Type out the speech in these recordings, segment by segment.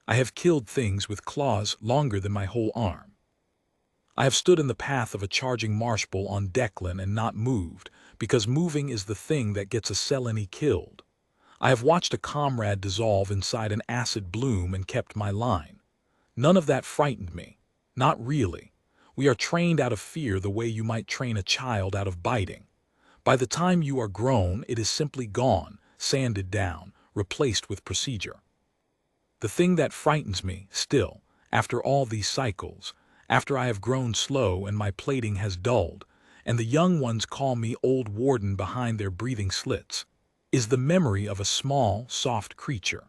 I have killed things with claws longer than my whole arm. I have stood in the path of a charging marshbull on Declan and not moved, because moving is the thing that gets a Selene killed. I have watched a comrade dissolve inside an acid bloom and kept my line. None of that frightened me. Not really. We are trained out of fear the way you might train a child out of biting. By the time you are grown, it is simply gone, sanded down, replaced with procedure. The thing that frightens me, still, after all these cycles, after I have grown slow and my plating has dulled, and the young ones call me old warden behind their breathing slits, is the memory of a small, soft creature.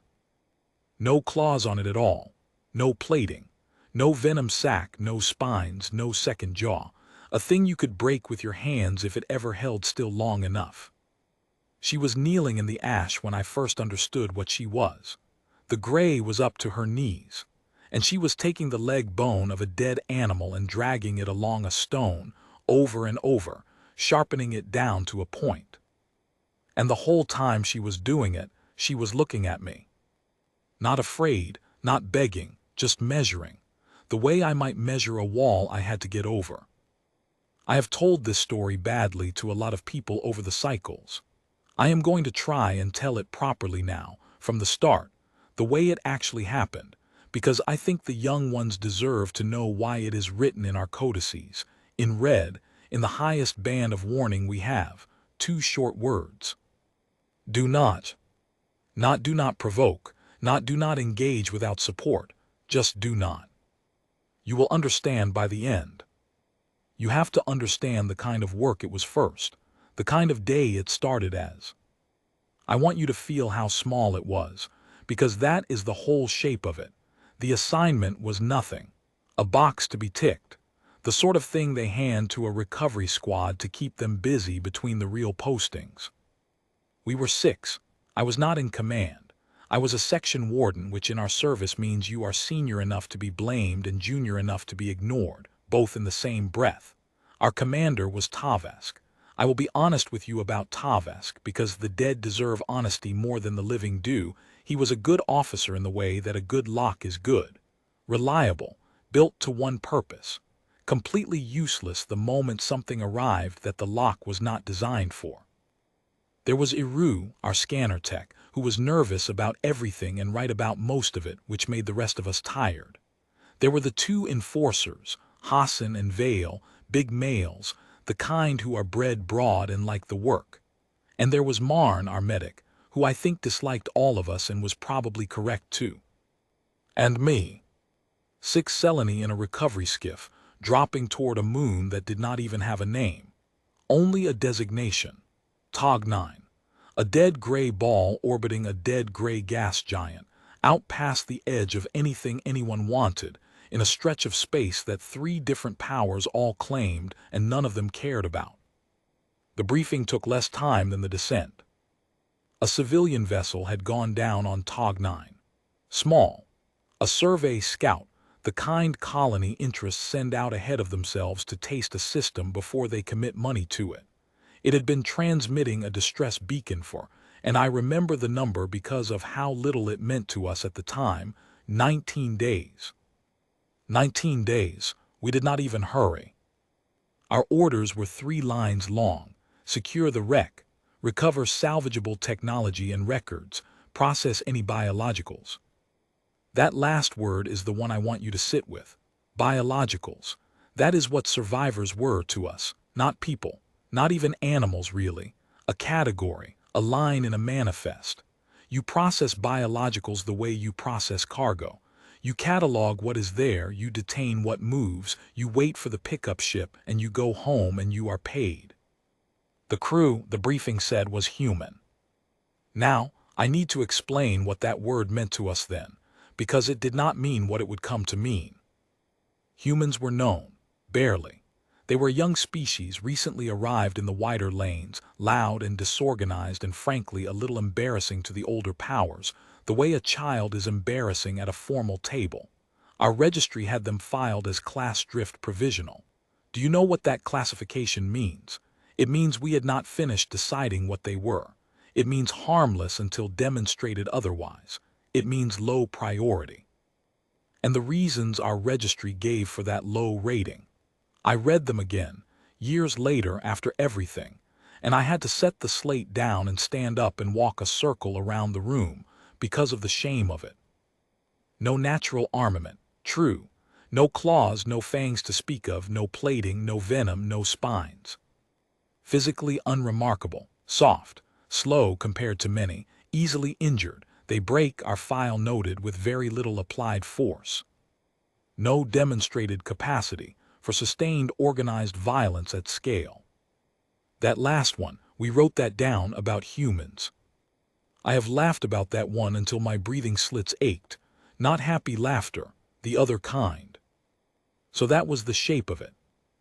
No claws on it at all, no plating, no venom sac, no spines, no second jaw, a thing you could break with your hands if it ever held still long enough. She was kneeling in the ash when I first understood what she was. The gray was up to her knees, and she was taking the leg bone of a dead animal and dragging it along a stone, over and over, sharpening it down to a point. And the whole time she was doing it, she was looking at me. Not afraid, not begging, just measuring, the way I might measure a wall I had to get over. I have told this story badly to a lot of people over the cycles. I am going to try and tell it properly now, from the start, the way it actually happened, because I think the young ones deserve to know why it is written in our codices, in red, in the highest band of warning we have, 2 short words. Do not. Not do not provoke, not do not engage without support, just do not. You will understand by the end. You have to understand the kind of work it was first, the kind of day it started as. I want you to feel how small it was, because that is the whole shape of it. The assignment was nothing, a box to be ticked, the sort of thing they hand to a recovery squad to keep them busy between the real postings. We were 6. I was not in command. I was a section warden, which in our service means you are senior enough to be blamed and junior enough to be ignored, both in the same breath. Our commander was Tavesk. I will be honest with you about Tavesk, because the dead deserve honesty more than the living do. He was a good officer in the way that a good lock is good. Reliable, built to one purpose. Completely useless the moment something arrived that the lock was not designed for. There was Iru, our scanner tech, who was nervous about everything and right about most of it, which made the rest of us tired. There were the 2 enforcers, Hassan and Vale, big males, the kind who are bred broad and like the work. And there was Marn, our medic, who I think disliked all of us and was probably correct too. And me. 6 Selene in a recovery skiff, dropping toward a moon that did not even have a name. Only a designation. Tog 9. A dead gray ball orbiting a dead gray gas giant, out past the edge of anything anyone wanted, in a stretch of space that 3 different powers all claimed and none of them cared about. The briefing took less time than the descent. A civilian vessel had gone down on Tog 9. Small. A survey scout, the kind colony interests send out ahead of themselves to taste a system before they commit money to it. It had been transmitting a distress beacon for, and I remember the number because of how little it meant to us at the time, 19 days. 19 days, we did not even hurry. Our orders were 3 lines long: secure the wreck, recover salvageable technology and records, process any biologicals. That last word is the one I want you to sit with. Biologicals. That is what survivors were to us, not people, not even animals really. A category, a line in a manifest. You process biologicals the way you process cargo. You catalog what is there, you detain what moves, you wait for the pickup ship, and you go home and you are paid. The crew, the briefing said, was human. Now, I need to explain what that word meant to us then, because it did not mean what it would come to mean. Humans were known, barely. They were a young species recently arrived in the wider lanes, loud and disorganized and frankly a little embarrassing to the older powers, the way a child is embarrassing at a formal table. Our registry had them filed as class drift provisional. Do you know what that classification means? It means we had not finished deciding what they were. It means harmless until demonstrated otherwise. It means low priority. and the reasons our registry gave for that low rating. I read them again, years later after everything, and I had to set the slate down and stand up and walk a circle around the room because of the shame of it. No natural armament, true. No claws, no fangs to speak of, no plating, no venom, no spines. Physically unremarkable, soft, slow compared to many, easily injured, they break, our file noted, with very little applied force. No demonstrated capacity for sustained organized violence at scale. That last one, we wrote that down about humans. I have laughed about that one until my breathing slits ached, not happy laughter, the other kind. So that was the shape of it.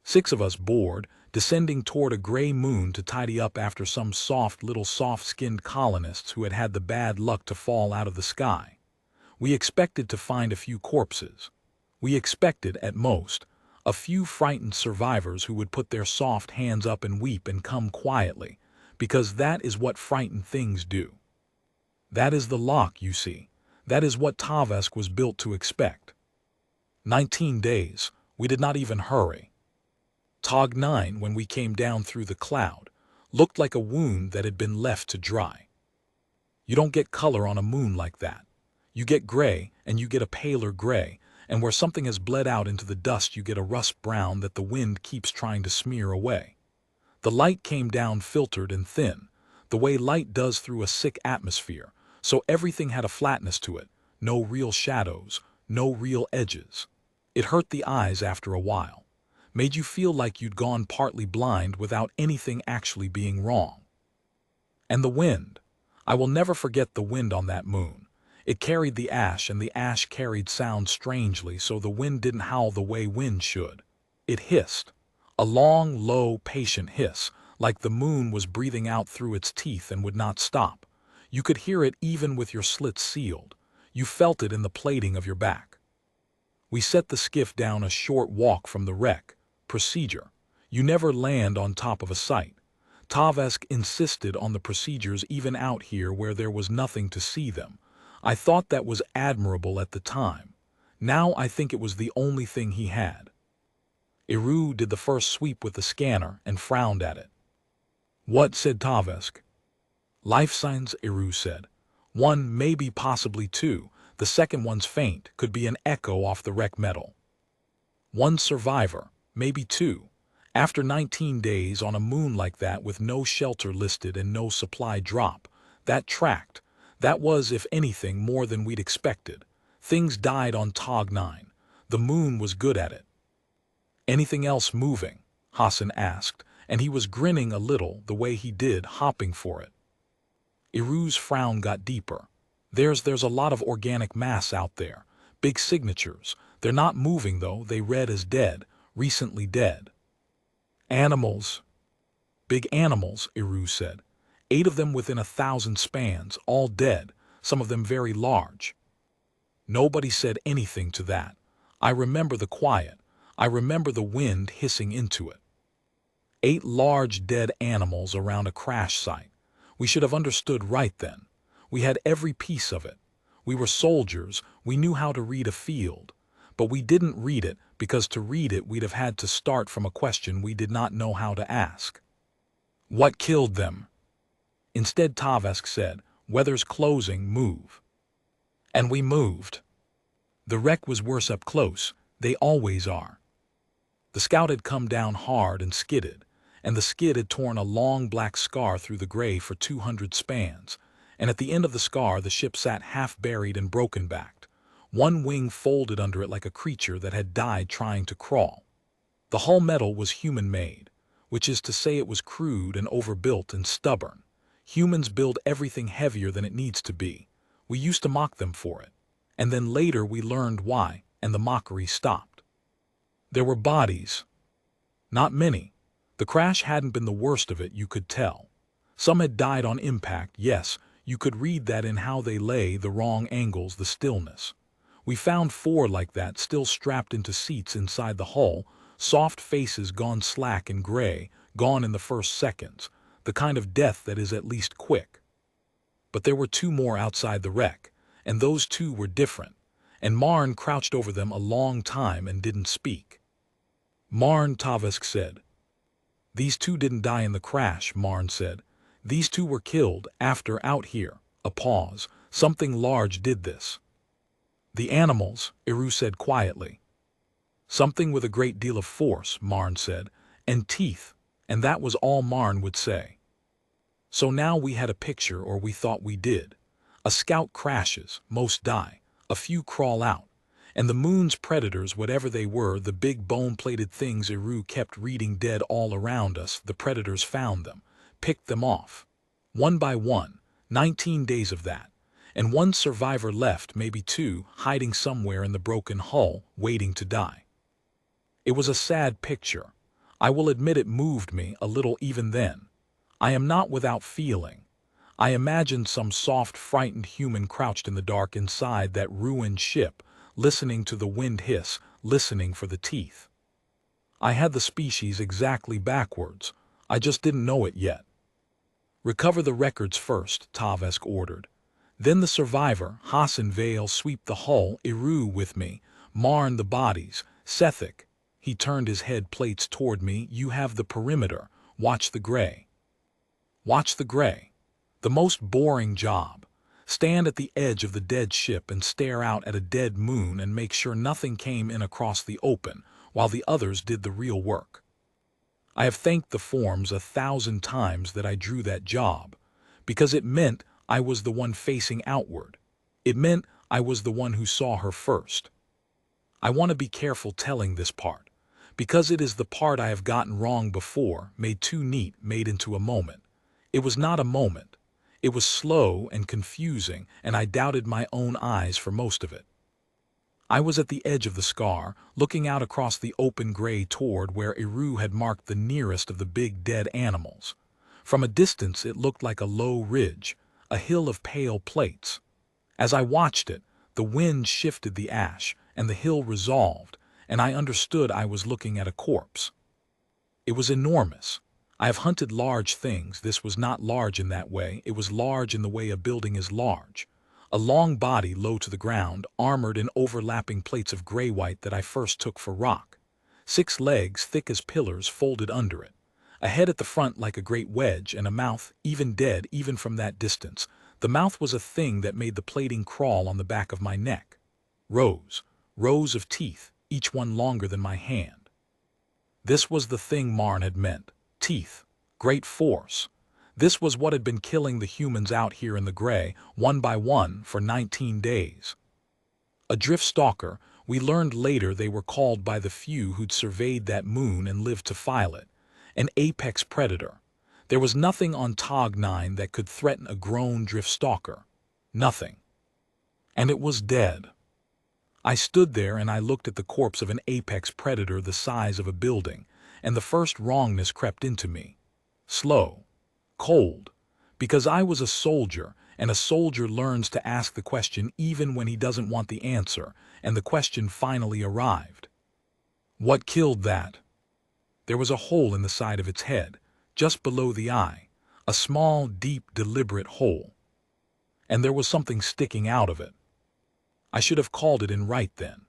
6 of us bored, descending toward a gray moon to tidy up after some little soft-skinned colonists who had had the bad luck to fall out of the sky. We expected to find a few corpses. We expected, at most, a few frightened survivors who would put their soft hands up and weep and come quietly, because that is what frightened things do. That is the lock, you see. That is what Tavesk was built to expect. 19 days, we did not even hurry. Tog 9, when we came down through the cloud, looked like a wound that had been left to dry. You don't get color on a moon like that. You get gray, and you get a paler gray, and where something has bled out into the dust you get a rust brown that the wind keeps trying to smear away. The light came down filtered and thin, the way light does through a sick atmosphere, so everything had a flatness to it, no real shadows, no real edges. It hurt the eyes after a while, made you feel like you'd gone partly blind without anything actually being wrong. And the wind. I will never forget the wind on that moon. It carried the ash, and the ash carried sound strangely, so the wind didn't howl the way wind should. It hissed. A long, low, patient hiss, like the moon was breathing out through its teeth and would not stop. You could hear it even with your slits sealed. You felt it in the plating of your back. We set the skiff down a short walk from the wreck. Procedure. You never land on top of a site. Tavesk insisted on the procedures even out here where there was nothing to see them. I thought that was admirable at the time. Now I think it was the only thing he had. Eru did the first sweep with the scanner and frowned at it. What? Said Tavesk. Life signs, Eru said. 1, maybe possibly 2. The second one's faint, could be an echo off the wreck metal. 1 survivor, maybe 2. After 19 days on a moon like that with no shelter listed and no supply drop, that tracked. That was, if anything, more than we'd expected. Things died on Tog 9. The moon was good at it. Anything else moving? Hassan asked, and he was grinning a little the way he did, hopping for it. Eru's frown got deeper. There's a lot of organic mass out there. Big signatures. They're not moving, though. They read as dead, recently dead. Animals. Big animals, Eru said. 8 of them within 1,000 spans, all dead, some of them very large. Nobody said anything to that. I remember the quiet. I remember the wind hissing into it. 8 large dead animals around a crash site. We should have understood right then. We had every piece of it. We were soldiers, we knew how to read a field. But we didn't read it because to read it we'd have had to start from a question we did not know how to ask. What killed them? Instead, Tavesk said, weather's closing, move. And we moved. The wreck was worse up close. They always are. The scout had come down hard and skidded, and the skid had torn a long black scar through the gray for 200 spans, and at the end of the scar the ship sat half-buried and broken-backed, one wing folded under it like a creature that had died trying to crawl. The hull metal was human-made, which is to say it was crude and overbuilt and stubborn. Humans build everything heavier than it needs to be. We used to mock them for it. And then later we learned why, and the mockery stopped. There were bodies. Not many. The crash hadn't been the worst of it, you could tell. Some had died on impact, yes, you could read that in how they lay, the wrong angles, the stillness. We found 4 like that, still strapped into seats inside the hull, soft faces gone slack and gray, gone in the first seconds, the kind of death that is at least quick. But there were 2 more outside the wreck, and those 2 were different. and Marn crouched over them a long time and didn't speak. "Marn," Tavesk said. "These two didn't die in the crash," Marn said. "These two were killed after out here." A pause. "Something large did this." "The animals," Eru said quietly. "Something with a great deal of force," Marn said, "and teeth," and that was all Marn would say. So now we had a picture, or we thought we did. A scout crashes, most die, a few crawl out, and the moon's predators, whatever they were, the big bone-plated things Eru kept reading dead all around us, the predators found them, picked them off. One by one, 19 days of that, and one survivor left, maybe two, hiding somewhere in the broken hull, waiting to die. It was a sad picture. I will admit it moved me a little even then. I am not without feeling. I imagined some soft, frightened human crouched in the dark inside that ruined ship, listening to the wind hiss, listening for the teeth. I had the species exactly backwards. I just didn't know it yet. "Recover the records first," Tavesk ordered. "Then the survivor, Hassan Vale, sweep the hull, Eru with me, Marn the bodies, Sethik." He turned his head plates toward me. "You have the perimeter. Watch the gray." Watch the gray. The most boring job. Stand at the edge of the dead ship and stare out at a dead moon and make sure nothing came in across the open, while the others did the real work. I have thanked the forms 1,000 times that I drew that job, because it meant I was the one facing outward. It meant I was the one who saw her first. I want to be careful telling this part, because it is the part I have gotten wrong before, made too neat, made into a moment. It was not a moment. It was slow and confusing, and I doubted my own eyes for most of it. I was at the edge of the scar, looking out across the open gray toward where Eru had marked the nearest of the big dead animals. From a distance it looked like a low ridge, a hill of pale plates. As I watched it, the wind shifted the ash, and the hill resolved, and I understood I was looking at a corpse. It was enormous. I have hunted large things. This was not large in that way. It was large in the way a building is large. A long body low to the ground, armored in overlapping plates of gray-white that I first took for rock. 6 legs thick as pillars folded under it. A head at the front like a great wedge, and a mouth, even dead, even from that distance. The mouth was a thing that made the plating crawl on the back of my neck. Rows of teeth, each one longer than my hand. This was the thing Marn had meant. Teeth. Great force. This was what had been killing the humans out here in the gray, one by one, for 19 days. A drift stalker, we learned later they were called by the few who'd surveyed that moon and lived to file it. An apex predator. There was nothing on Tog 9 that could threaten a grown drift stalker. Nothing. And it was dead. I stood there and I looked at the corpse of an apex predator the size of a building, and the first wrongness crept into me. Slow. Cold. Because I was a soldier, and a soldier learns to ask the question even when he doesn't want the answer, and the question finally arrived. What killed that? There was a hole in the side of its head, just below the eye, a small, deep, deliberate hole. And there was something sticking out of it. I should have called it in right then.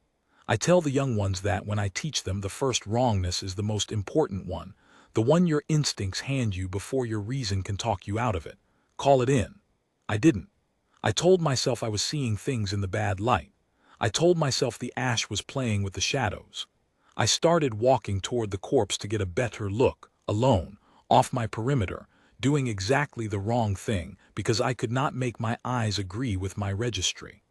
I tell the young ones that when I teach them, the first wrongness is the most important one, the one your instincts hand you before your reason can talk you out of it. Call it in. I didn't. I told myself I was seeing things in the bad light. I told myself the ash was playing with the shadows. I started walking toward the corpse to get a better look, alone, off my perimeter, doing exactly the wrong thing because I could not make my eyes agree with my registry.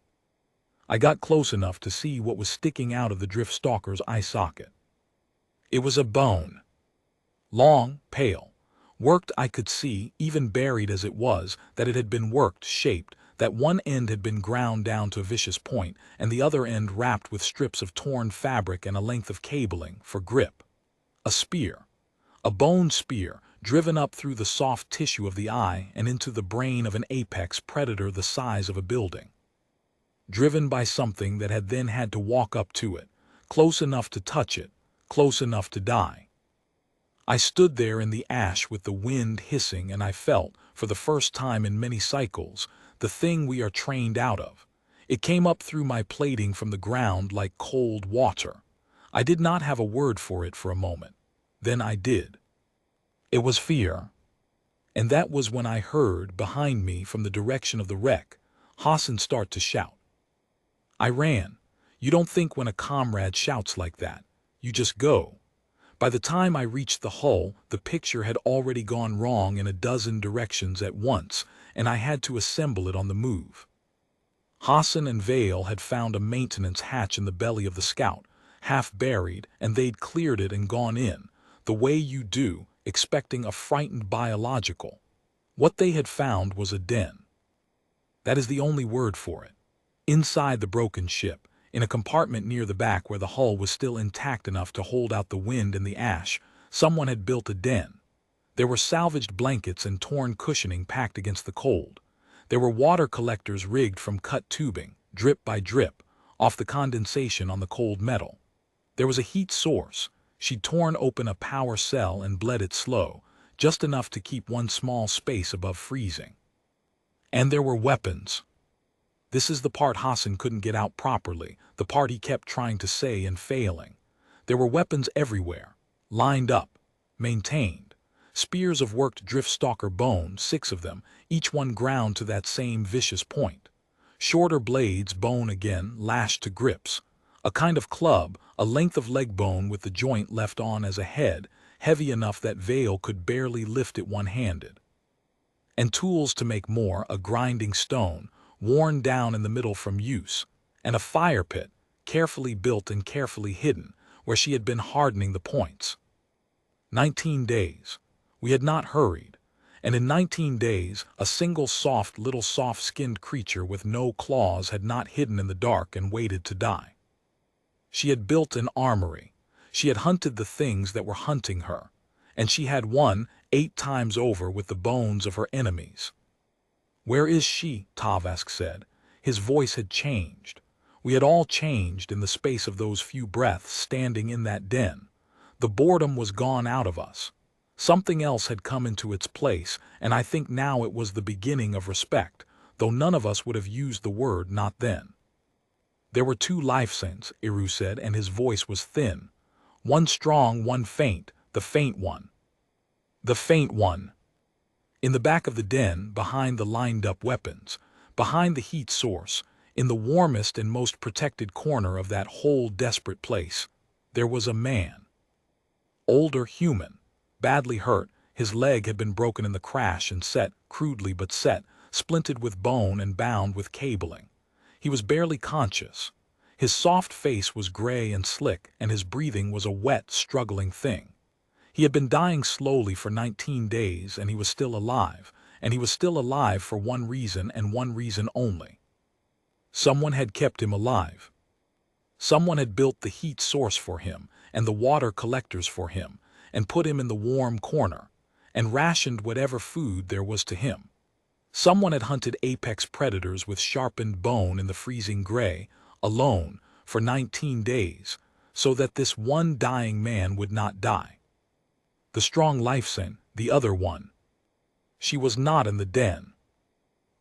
I got close enough to see what was sticking out of the drift stalker's eye socket. It was a bone. Long, pale. Worked, I could see, even buried as it was, that it had been worked, shaped, that one end had been ground down to a vicious point, and the other end wrapped with strips of torn fabric and a length of cabling, for grip. A spear. A bone spear, driven up through the soft tissue of the eye and into the brain of an apex predator the size of a building. Driven by something that had then had to walk up to it, close enough to touch it, close enough to die. I stood there in the ash with the wind hissing, and I felt, for the first time in many cycles, the thing we are trained out of. It came up through my plating from the ground like cold water. I did not have a word for it for a moment. Then I did. It was fear. And that was when I heard, behind me from the direction of the wreck, Hassan start to shout. I ran. You don't think when a comrade shouts like that. You just go. By the time I reached the hull, the picture had already gone wrong in a dozen directions at once, and I had to assemble it on the move. Hassan and Vale had found a maintenance hatch in the belly of the Scout, half buried, and they'd cleared it and gone in, the way you do, expecting a frightened biological. What they had found was a den. That is the only word for it. Inside the broken ship, in a compartment near the back where the hull was still intact enough to hold out the wind and the ash, someone had built a den. There were salvaged blankets and torn cushioning packed against the cold. There were water collectors rigged from cut tubing, drip by drip, off the condensation on the cold metal. There was a heat source. She'd torn open a power cell and bled it slow, just enough to keep one small space above freezing. And there were weapons. This is the part Hassan couldn't get out properly, the part he kept trying to say and failing. There were weapons everywhere, lined up, maintained. Spears of worked driftstalker bone, 6 of them, each one ground to that same vicious point. Shorter blades, bone again, lashed to grips. A kind of club, a length of leg bone with the joint left on as a head, heavy enough that Vale could barely lift it one-handed. And tools to make more, a grinding stone, worn down in the middle from use, and a fire pit, carefully built and carefully hidden, where she had been hardening the points. 19 days. We had not hurried, and in 19 days a single little soft-skinned creature with no claws had not hidden in the dark and waited to die. She had built an armory. She had hunted the things that were hunting her, and she had won 8 times over with the bones of her enemies. "Where is she?" Tavask said. His voice had changed. We had all changed in the space of those few breaths standing in that den. The boredom was gone out of us. Something else had come into its place, and I think now it was the beginning of respect, though none of us would have used the word not then. "There were 2 life saints," Iru said, and his voice was thin. "One strong, one faint, the faint one. The faint one." In the back of the den, behind the lined-up weapons, behind the heat source, in the warmest and most protected corner of that whole desperate place, there was a man. Older, human, badly hurt, his leg had been broken in the crash and set, crudely but set, splinted with bone and bound with cabling. He was barely conscious. His soft face was gray and slick, and his breathing was a wet, struggling thing. He had been dying slowly for 19 days, and he was still alive, and he was still alive for one reason and one reason only. Someone had kept him alive. Someone had built the heat source for him, and the water collectors for him, and put him in the warm corner, and rationed whatever food there was to him. Someone had hunted apex predators with sharpened bone in the freezing gray, alone, for 19 days, so that this one dying man would not die. The strong Lifeson, the other one. She was not in the den.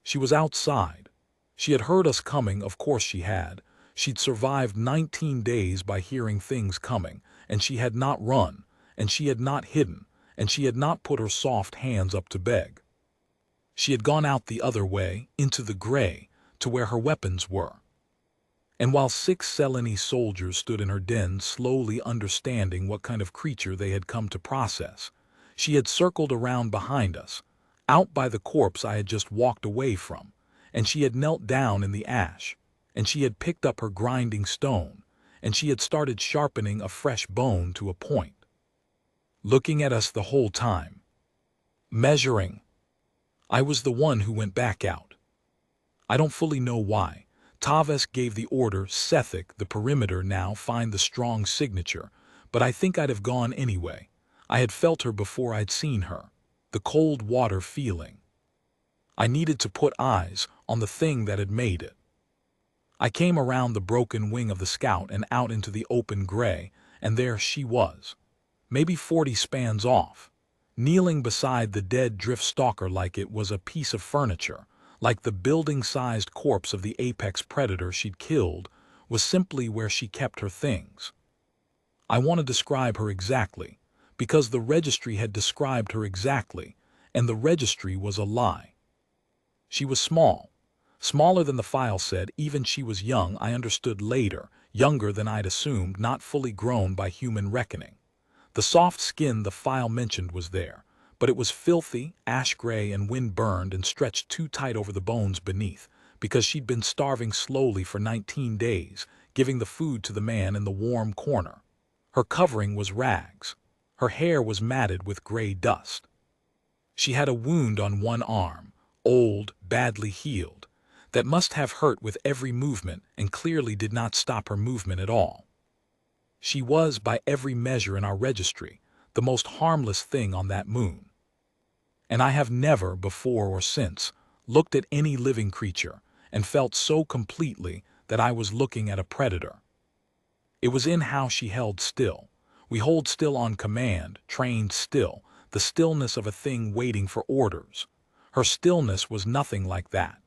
She was outside. She had heard us coming, of course she had. She'd survived 19 days by hearing things coming, and she had not run, and she had not hidden, and she had not put her soft hands up to beg. She had gone out the other way, into the gray, to where her weapons were. And while 6 Selenese soldiers stood in her den slowly understanding what kind of creature they had come to process, she had circled around behind us, out by the corpse I had just walked away from, and she had knelt down in the ash, and she had picked up her grinding stone, and she had started sharpening a fresh bone to a point. Looking at us the whole time. Measuring. I was the one who went back out. I don't fully know why. Tavask gave the order, Sethic, the perimeter now, find the strong signature, but I think I'd have gone anyway. I had felt her before I'd seen her, the cold water feeling. I needed to put eyes on the thing that had made it. I came around the broken wing of the Scout and out into the open gray, and there she was, maybe 40 spans off, kneeling beside the dead drift stalker like it was a piece of furniture, like the building-sized corpse of the apex predator she'd killed, was simply where she kept her things. I want to describe her exactly, because the registry had described her exactly, and the registry was a lie. She was small, smaller than the file said. Even she was young, I understood later, younger than I'd assumed, not fully grown by human reckoning. The soft skin the file mentioned was there, but it was filthy, ash-gray and wind-burned and stretched too tight over the bones beneath, because she'd been starving slowly for 19 days, giving the food to the man in the warm corner. Her covering was rags. Her hair was matted with gray dust. She had a wound on one arm, old, badly healed, that must have hurt with every movement and clearly did not stop her movement at all. She was, by every measure in our registry, the most harmless thing on that moon. And I have never, before or since, looked at any living creature and felt so completely that I was looking at a predator. It was in how she held still. We hold still on command, trained still, the stillness of a thing waiting for orders. Her stillness was nothing like that.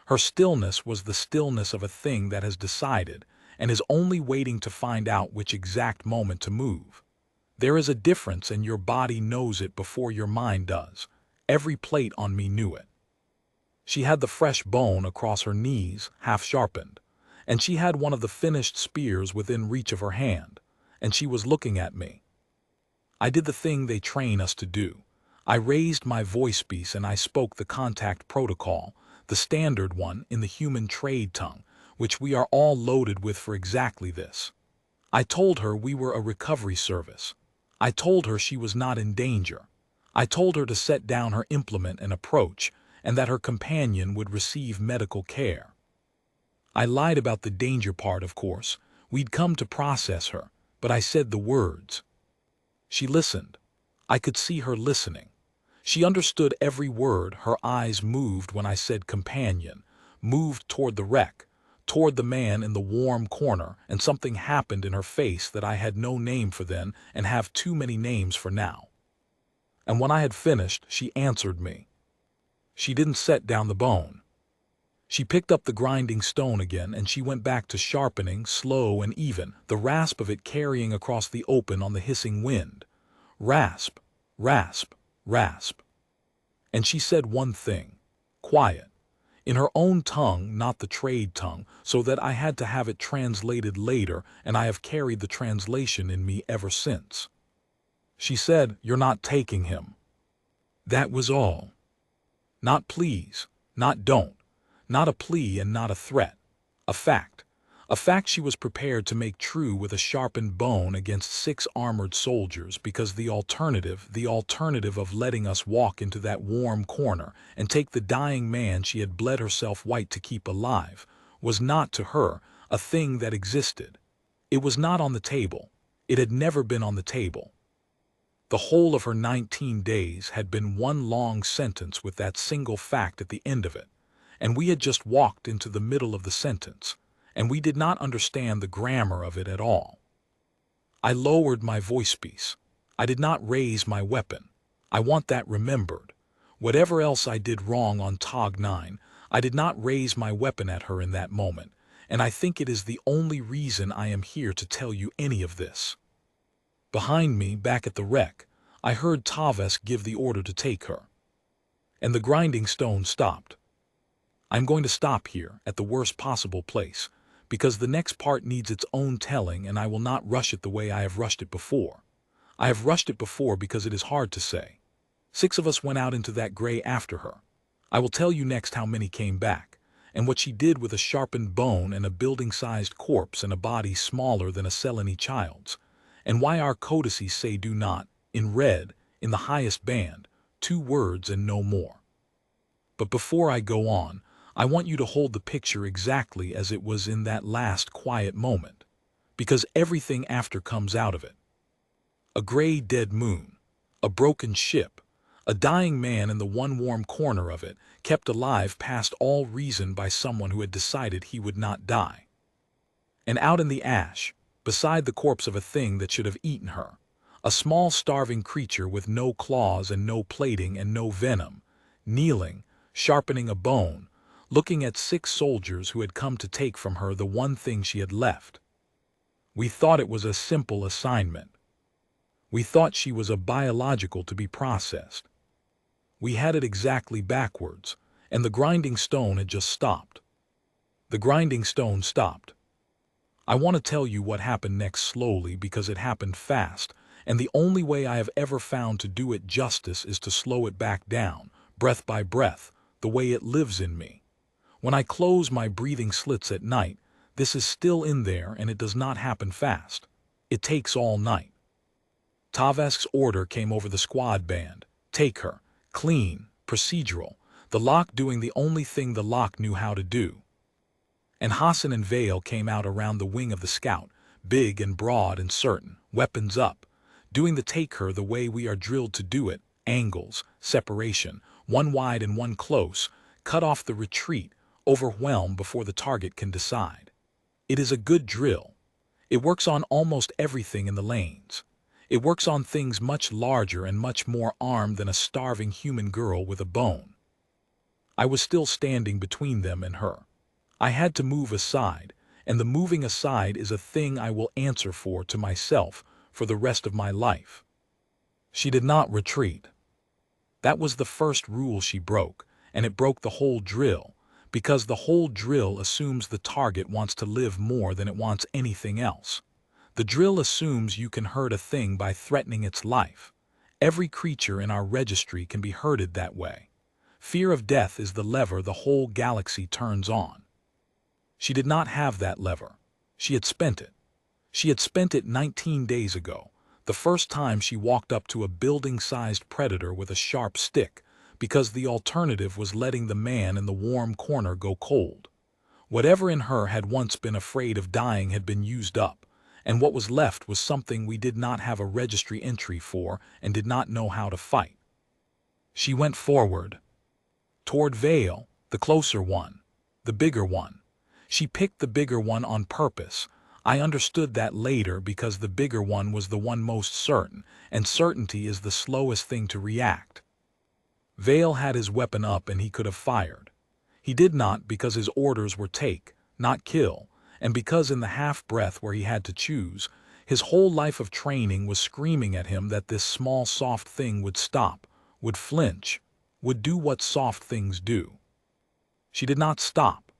Her stillness was the stillness of a thing that has decided and is only waiting to find out which exact moment to move. There is a difference, and your body knows it before your mind does. Every plate on me knew it. She had the fresh bone across her knees, half sharpened, and she had one of the finished spears within reach of her hand, and she was looking at me. I did the thing they train us to do. I raised my voice piece and I spoke the contact protocol, the standard one in the human trade tongue, which we are all loaded with for exactly this. I told her we were a recovery service. I told her she was not in danger. I told her to set down her implement and approach, and that her companion would receive medical care. I lied about the danger part, of course. We'd come to process her, but I said the words. She listened. I could see her listening. She understood every word. Her eyes moved when I said companion, moved toward the wreck, toward the man in the warm corner, and something happened in her face that I had no name for then and have too many names for now. And when I had finished, she answered me. She didn't set down the bone. She picked up the grinding stone again, and she went back to sharpening, slow and even, the rasp of it carrying across the open on the hissing wind. Rasp, rasp, rasp. And she said one thing, quiet, in her own tongue, not the trade tongue, so that I had to have it translated later, and I have carried the translation in me ever since. She said, "You're not taking him." That was all. Not please, not don't. Not a plea and not a threat. A fact. A fact she was prepared to make true with a sharpened bone against 6 armored soldiers, because the alternative of letting us walk into that warm corner and take the dying man she had bled herself white to keep alive, was not to her a thing that existed. It was not on the table. It had never been on the table. The whole of her 19 days had been one long sentence with that single fact at the end of it. And we had just walked into the middle of the sentence, and we did not understand the grammar of it at all. I lowered my voice piece. I did not raise my weapon. I want that remembered. Whatever else I did wrong on Tog 9, I did not raise my weapon at her in that moment, and I think it is the only reason I am here to tell you any of this. Behind me, back at the wreck, I heard Taves give the order to take her. And the grinding stone stopped. I'm going to stop here, at the worst possible place, because the next part needs its own telling, and I will not rush it the way I have rushed it before. I have rushed it before because it is hard to say. 6 of us went out into that gray after her. I will tell you next how many came back, and what she did with a sharpened bone and a building-sized corpse and a body smaller than a Selene child's, and why our codices say do not, in red, in the highest band, 2 words and no more. But before I go on, I want you to hold the picture exactly as it was in that last quiet moment, because everything after comes out of it. A gray dead moon, a broken ship, a dying man in the one warm corner of it, kept alive past all reason by someone who had decided he would not die. And out in the ash, beside the corpse of a thing that should have eaten her, a small starving creature with no claws and no plating and no venom, kneeling, sharpening a bone, looking at 6 soldiers who had come to take from her the one thing she had left. We thought it was a simple assignment. We thought she was a biological to be processed. We had it exactly backwards, and the grinding stone had just stopped. The grinding stone stopped. I want to tell you what happened next slowly because it happened fast, and the only way I have ever found to do it justice is to slow it back down, breath by breath, the way it lives in me. When I close my breathing slits at night, this is still in there and it does not happen fast. It takes all night. Tavesk's order came over the squad band. Take her. Clean. Procedural. The lock doing the only thing the lock knew how to do. And Hassan and Vale came out around the wing of the scout, big and broad and certain, weapons up, doing the take her the way we are drilled to do it, angles, separation, one wide and one close, cut off the retreat, overwhelm before the target can decide. It is a good drill. It works on almost everything in the lanes. It works on things much larger and much more armed than a starving human girl with a bone. I was still standing between them and her. I had to move aside, and the moving aside is a thing I will answer for to myself for the rest of my life. She did not retreat. That was the first rule she broke, and it broke the whole drill, because the whole drill assumes the target wants to live more than it wants anything else. The drill assumes you can hurt a thing by threatening its life. Every creature in our registry can be hurted that way. Fear of death is the lever the whole galaxy turns on. She did not have that lever. She had spent it. She had spent it 19 days ago, the first time she walked up to a building-sized predator with a sharp stick, because the alternative was letting the man in the warm corner go cold. Whatever in her had once been afraid of dying had been used up, and what was left was something we did not have a registry entry for and did not know how to fight. She went forward. Toward Vale, the closer one, the bigger one. She picked the bigger one on purpose. I understood that later because the bigger one was the one most certain, and certainty is the slowest thing to react. Vale had his weapon up and he could have fired. He did not because his orders were take, not kill, and because in the half-breath where he had to choose, his whole life of training was screaming at him that this small soft thing would stop, would flinch, would do what soft things do. She did not stop.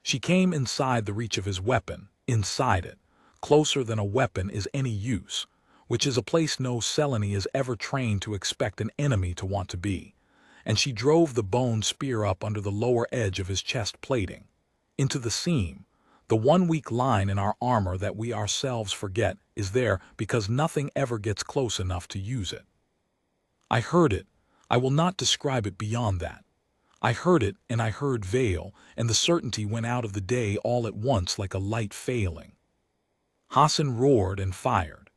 She came inside the reach of his weapon, inside it, closer than a weapon is any use, which is a place no Selene is ever trained to expect an enemy to want to be, and she drove the bone spear up under the lower edge of his chest plating, into the seam. The one weak line in our armor that we ourselves forget is there because nothing ever gets close enough to use it. I heard it. I will not describe it beyond that. I heard it, and I heard Vale, and the certainty went out of the day all at once like a light failing. Hassan roared and fired.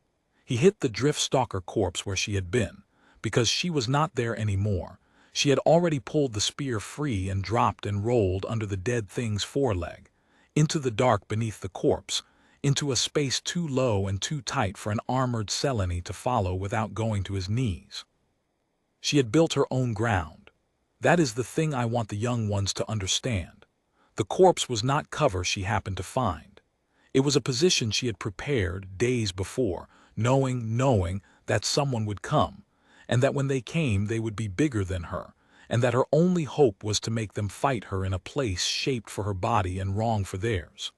He hit the drift stalker corpse where she had been, because she was not there anymore. She had already pulled the spear free and dropped and rolled under the dead thing's foreleg, into the dark beneath the corpse, into a space too low and too tight for an armored Selene to follow without going to his knees. She had built her own ground. That is the thing I want the young ones to understand. The corpse was not cover she happened to find. It was a position she had prepared days before, knowing that someone would come, and that when they came they would be bigger than her, and that her only hope was to make them fight her in a place shaped for her body and wrong for theirs.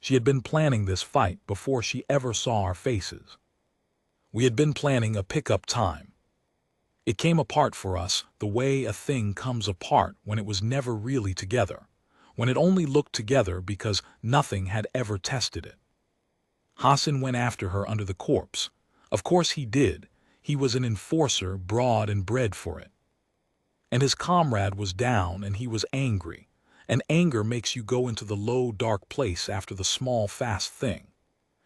She had been planning this fight before she ever saw our faces. We had been planning a pickup time. It came apart for us the way a thing comes apart when it was never really together, when it only looked together because nothing had ever tested it. Hassan went after her under the corpse. Of course he did. He was an enforcer, broad and bred for it. And his comrade was down and he was angry, and anger makes you go into the low, dark place after the small, fast thing.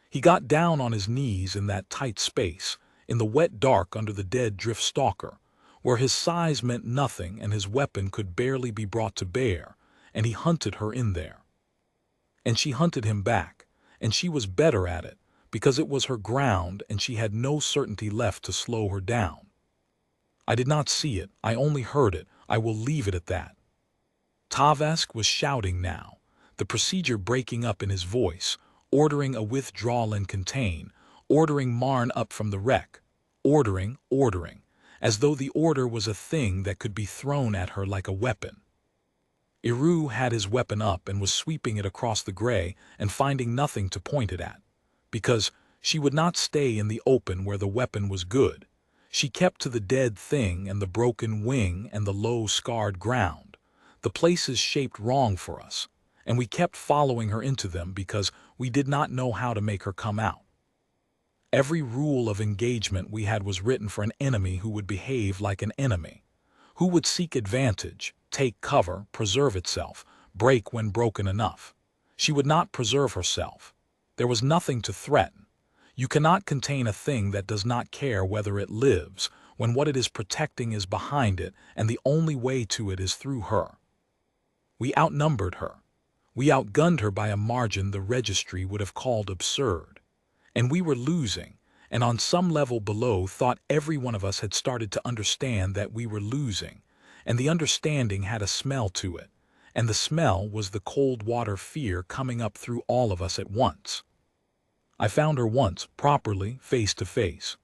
He got down on his knees in that tight space, in the wet dark under the dead drift stalker, where his size meant nothing and his weapon could barely be brought to bear, and he hunted her in there. And she hunted him back, and she was better at it, because it was her ground and she had no certainty left to slow her down. I did not see it, I only heard it, I will leave it at that. Tavesk was shouting now, the procedure breaking up in his voice, ordering a withdrawal and contain, ordering Marn up from the wreck, ordering, as though the order was a thing that could be thrown at her like a weapon. Eru had his weapon up and was sweeping it across the gray and finding nothing to point it at, because she would not stay in the open where the weapon was good. She kept to the dead thing and the broken wing and the low scarred ground, the places shaped wrong for us, and we kept following her into them because we did not know how to make her come out. Every rule of engagement we had was written for an enemy who would behave like an enemy, who would seek advantage, take cover, preserve itself, break when broken enough. She would not preserve herself. There was nothing to threaten. You cannot contain a thing that does not care whether it lives, when what it is protecting is behind it and the only way to it is through her. We outnumbered her. We outgunned her by a margin the registry would have called absurd. And we were losing, and on some level below thought every one of us had started to understand that we were losing, and the understanding had a smell to it, and the smell was the cold water fear coming up through all of us at once. I found her once, properly, face to face.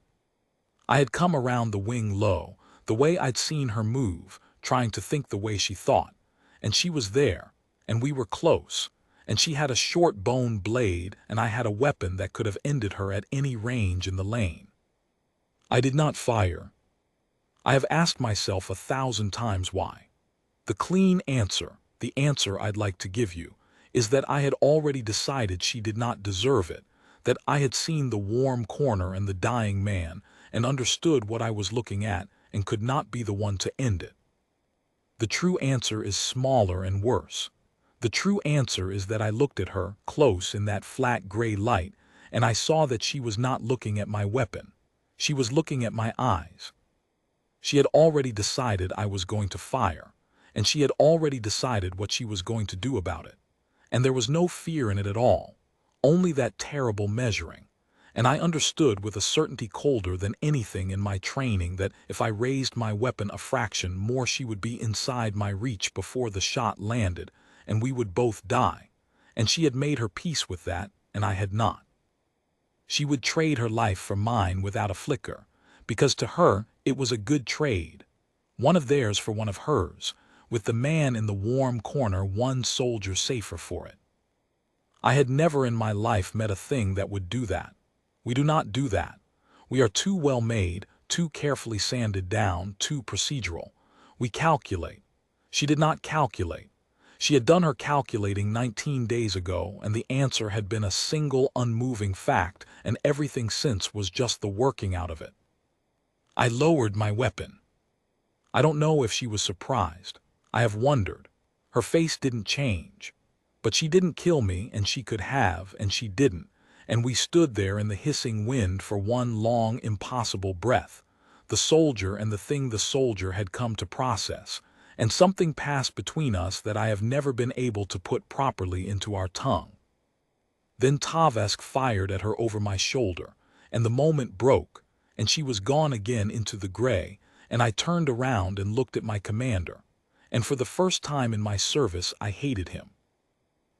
I had come around the wing low, the way I'd seen her move, trying to think the way she thought, and she was there, and we were close, and she had a short bone blade and I had a weapon that could have ended her at any range in the lane. I did not fire. I have asked myself 1,000 times why. The clean answer, the answer I'd like to give you, is that I had already decided she did not deserve it, that I had seen the warm corner and the dying man and understood what I was looking at and could not be the one to end it. The true answer is smaller and worse. The true answer is that I looked at her, close in that flat gray light, and I saw that she was not looking at my weapon. She was looking at my eyes. She had already decided I was going to fire, and she had already decided what she was going to do about it. And there was no fear in it at all, only that terrible measuring. And I understood with a certainty colder than anything in my training that if I raised my weapon a fraction more she would be inside my reach before the shot landed, and we would both die, and she had made her peace with that, and I had not. She would trade her life for mine without a flicker, because to her it was a good trade, one of theirs for one of hers, with the man in the warm corner one soldier safer for it. I had never in my life met a thing that would do that. We do not do that. We are too well made, too carefully sanded down, too procedural. We calculate. She did not calculate. She had done her calculating 19 days ago, and the answer had been a single unmoving fact, and everything since was just the working out of it. I lowered my weapon. I don't know if she was surprised. I have wondered. Her face didn't change. But she didn't kill me, and she could have, and she didn't, and we stood there in the hissing wind for one long, impossible breath, the soldier and the thing the soldier had come to process, and something passed between us that I have never been able to put properly into our tongue. Then Tavesk fired at her over my shoulder, and the moment broke, and she was gone again into the gray, and I turned around and looked at my commander, and for the first time in my service I hated him.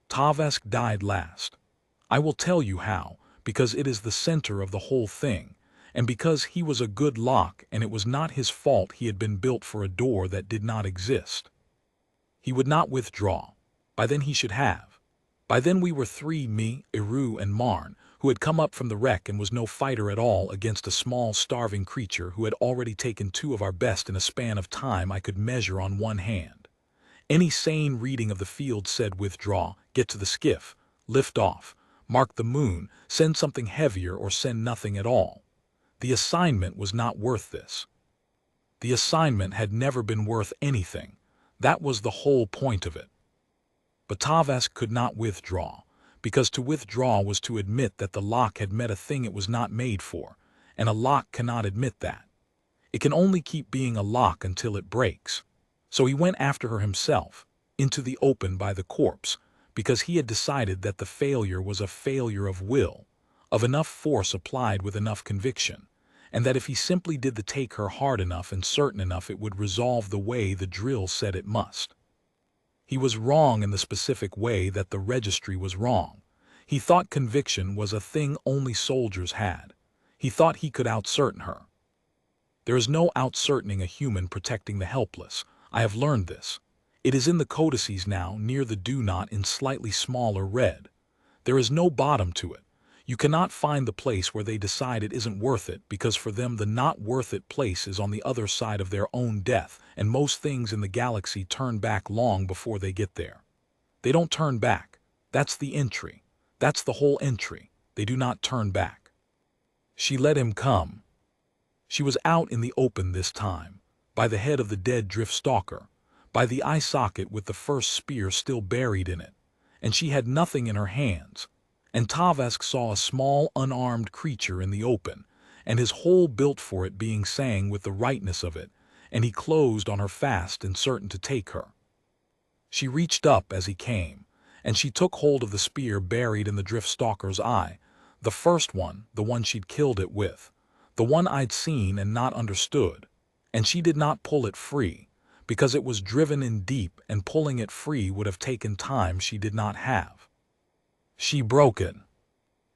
Tavesk died last. I will tell you how, because it is the center of the whole thing, and because he was a good lock and it was not his fault he had been built for a door that did not exist. He would not withdraw. By then he should have. By then we were three, me, Eru, and Marn, who had come up from the wreck and was no fighter at all against a small starving creature who had already taken 2 of our best in a span of time I could measure on one hand. Any sane reading of the field said withdraw, get to the skiff, lift off, mark the moon, send something heavier or send nothing at all. The assignment was not worth this. The assignment had never been worth anything. That was the whole point of it. But Tavesk could not withdraw, because to withdraw was to admit that the lock had met a thing it was not made for, and a lock cannot admit that. It can only keep being a lock until it breaks. So he went after her himself, into the open by the corpse, because he had decided that the failure was a failure of will, of enough force applied with enough conviction, and that if he simply did the take her hard enough and certain enough it would resolve the way the drill said it must. He was wrong in the specific way that the registry was wrong. He thought conviction was a thing only soldiers had. He thought he could outcertain her. There is no outcertaining a human protecting the helpless. I have learned this. It is in the codices now, near the do not in slightly smaller red. There is no bottom to it. You cannot find the place where they decide it isn't worth it, because for them the not worth it place is on the other side of their own death, and most things in the galaxy turn back long before they get there. They don't turn back. That's the entry. That's the whole entry. They do not turn back. She let him come. She was out in the open this time, by the head of the dead drift stalker, by the eye socket with the first spear still buried in it, and she had nothing in her hands. And Tavask saw a small, unarmed creature in the open, and his whole built for it being sang with the rightness of it, and he closed on her fast and certain to take her. She reached up as he came, and she took hold of the spear buried in the drift stalker's eye, the first one, the one she'd killed it with, the one I'd seen and not understood, and she did not pull it free, because it was driven in deep, and pulling it free would have taken time she did not have. She broke it.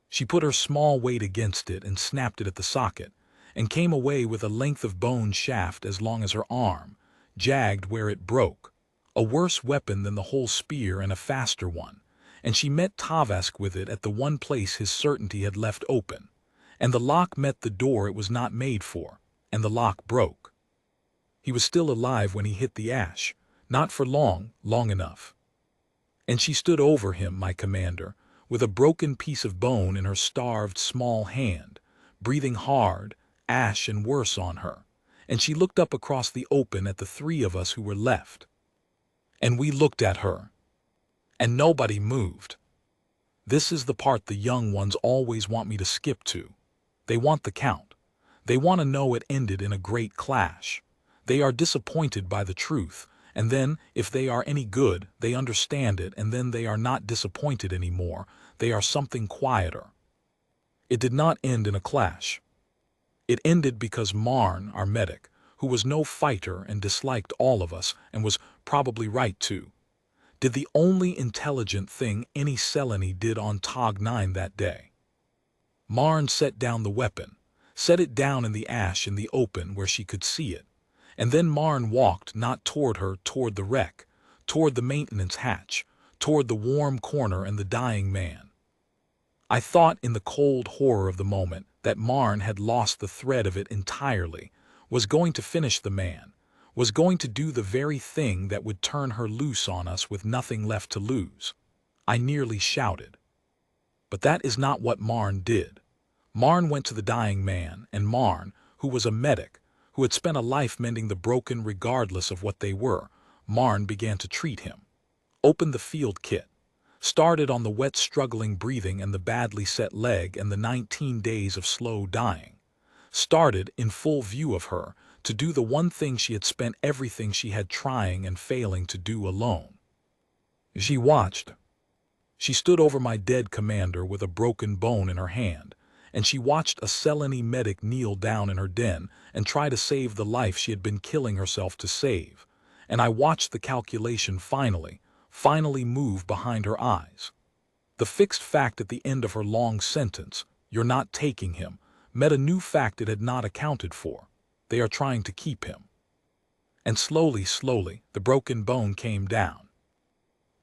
She put her small weight against it and snapped it at the socket, and came away with a length of bone shaft as long as her arm, jagged where it broke, a worse weapon than the whole spear and a faster one, and she met Tavask with it at the one place his certainty had left open, and the lock met the door it was not made for, and the lock broke. He was still alive when he hit the ash, not for long enough. And she stood over him, my commander, with a broken piece of bone in her starved small hand, breathing hard, ash and worse on her, and she looked up across the open at the three of us who were left. And we looked at her, and nobody moved. This is the part the young ones always want me to skip to. They want the count. They want to know it ended in a great clash. They are disappointed by the truth, and then, if they are any good, they understand it, and then they are not disappointed anymore. They are something quieter. It did not end in a clash. It ended because Marn, our medic, who was no fighter and disliked all of us, and was probably right too, did the only intelligent thing any Selene did on Tog 9 that day. Marn set down the weapon, set it down in the ash in the open where she could see it, and then Marn walked not toward her, toward the wreck, toward the maintenance hatch, toward the warm corner and the dying man. I thought in the cold horror of the moment that Marn had lost the thread of it entirely, was going to finish the man, was going to do the very thing that would turn her loose on us with nothing left to lose. I nearly shouted. But that is not what Marn did. Marn went to the dying man, and Marn, who was a medic, who had spent a life mending the broken regardless of what they were, Marn began to treat him. Opened the field kit. Started on the wet struggling breathing and the badly set leg and the 19 days of slow dying. Started, in full view of her, to do the one thing she had spent everything she had trying and failing to do alone. She watched. She stood over my dead commander with a broken bone in her hand, and she watched a Selene medic kneel down in her den and try to save the life she had been killing herself to save, and I watched the calculation finally move behind her eyes. The fixed fact at the end of her long sentence, "You're not taking him," met a new fact it had not accounted for. They are trying to keep him. And slowly, the broken bone came down.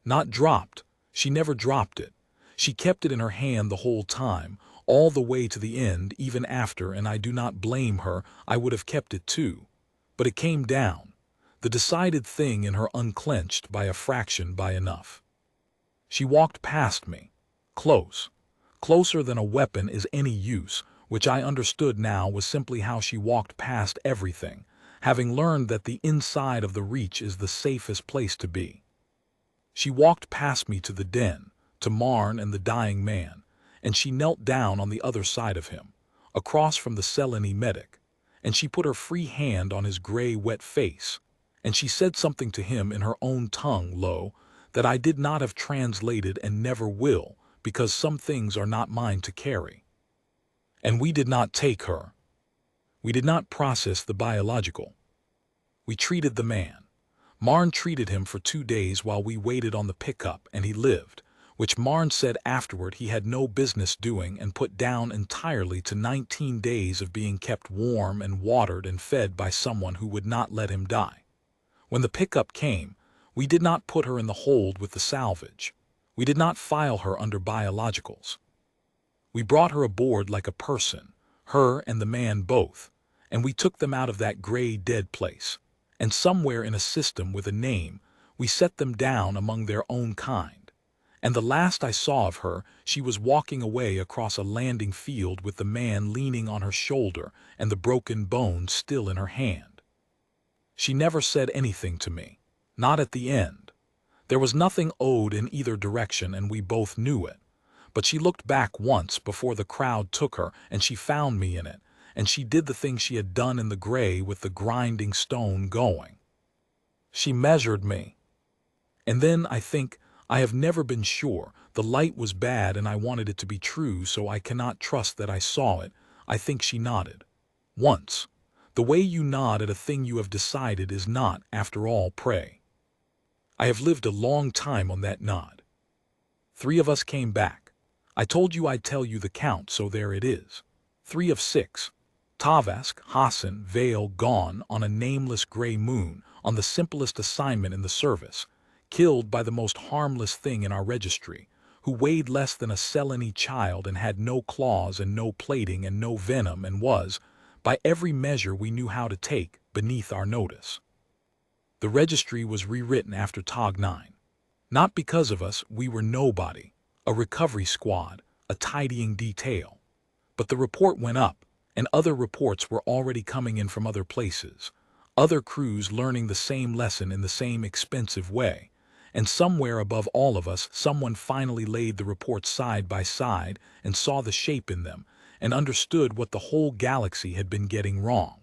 Not dropped. She never dropped it. She kept it in her hand the whole time, all the way to the end, even after, and I do not blame her, I would have kept it too. But it came down. The decided thing in her unclenched by a fraction by enough. She walked past me. Close. Closer than a weapon is any use, which I understood now was simply how she walked past everything, having learned that the inside of the reach is the safest place to be. She walked past me to the den, to Marn and the dying man, and she knelt down on the other side of him, across from the Selene medic, and she put her free hand on his gray, wet face, and she said something to him in her own tongue, low, that I did not have translated and never will, because some things are not mine to carry. And we did not take her. We did not process the biological. We treated the man. Marn treated him for 2 days while we waited on the pickup, and he lived, which Marn said afterward he had no business doing, and put down entirely to 19 days of being kept warm and watered and fed by someone who would not let him die. When the pickup came, we did not put her in the hold with the salvage. We did not file her under biologicals. We brought her aboard like a person, her and the man both, and we took them out of that gray dead place, and somewhere in a system with a name, we set them down among their own kind. And the last I saw of her, she was walking away across a landing field with the man leaning on her shoulder and the broken bone still in her hand. She never said anything to me, not at the end. There was nothing owed in either direction, and we both knew it. But she looked back once before the crowd took her, and she found me in it, and she did the thing she had done in the gray with the grinding stone going. She measured me. And then, I have never been sure, the light was bad and I wanted it to be true, so I cannot trust that I saw it. I think she nodded. Once. The way you nod at a thing you have decided is not, after all, prey. I have lived a long time on that nod. 3 of us came back. I told you I'd tell you the count, so there it is. 3 of 6. Tavask, Hassan, Vale gone on a nameless gray moon, on the simplest assignment in the service, killed by the most harmless thing in our registry, who weighed less than a Seleni child and had no claws and no plating and no venom, and was, by every measure we knew how to take, beneath our notice. The registry was rewritten after Tog 9. Not because of us, we were nobody, a recovery squad, a tidying detail. But the report went up, and other reports were already coming in from other places, other crews learning the same lesson in the same expensive way, and somewhere above all of us someone finally laid the reports side by side and saw the shape in them, and understood what the whole galaxy had been getting wrong.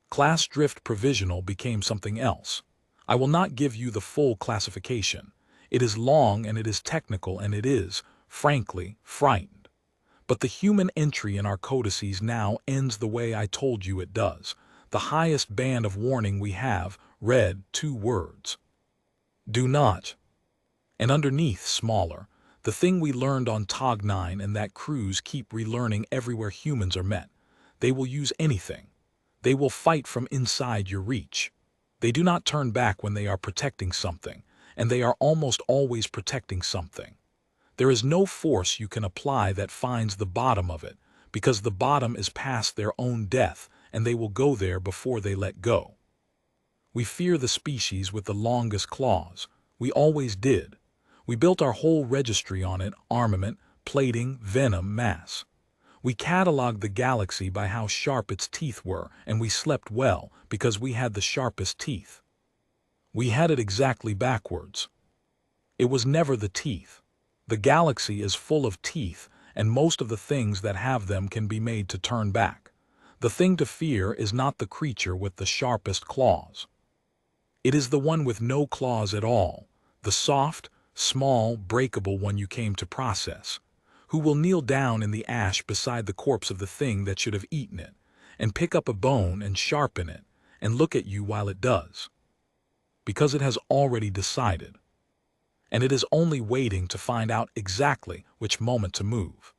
Class drift provisional became something else. I will not give you the full classification. It is long and it is technical and it is, frankly, frightened. But the human entry in our codices now ends the way I told you it does. The highest band of warning we have, read 2 words. Do not. And underneath, smaller, the thing we learned on Tog 9 and that crews keep relearning everywhere humans are met. They will use anything. They will fight from inside your reach. They do not turn back when they are protecting something, and they are almost always protecting something. There is no force you can apply that finds the bottom of it, because the bottom is past their own death, and they will go there before they let go. We fear the species with the longest claws. We always did. We built our whole registry on it, armament, plating, venom, mass. We cataloged the galaxy by how sharp its teeth were, and we slept well because we had the sharpest teeth. We had it exactly backwards. It was never the teeth. The galaxy is full of teeth, and most of the things that have them can be made to turn back. The thing to fear is not the creature with the sharpest claws. It is the one with no claws at all, the soft, small, breakable one you came to process, who will kneel down in the ash beside the corpse of the thing that should have eaten it, and pick up a bone and sharpen it, and look at you while it does. Because it has already decided. And it is only waiting to find out exactly which moment to move.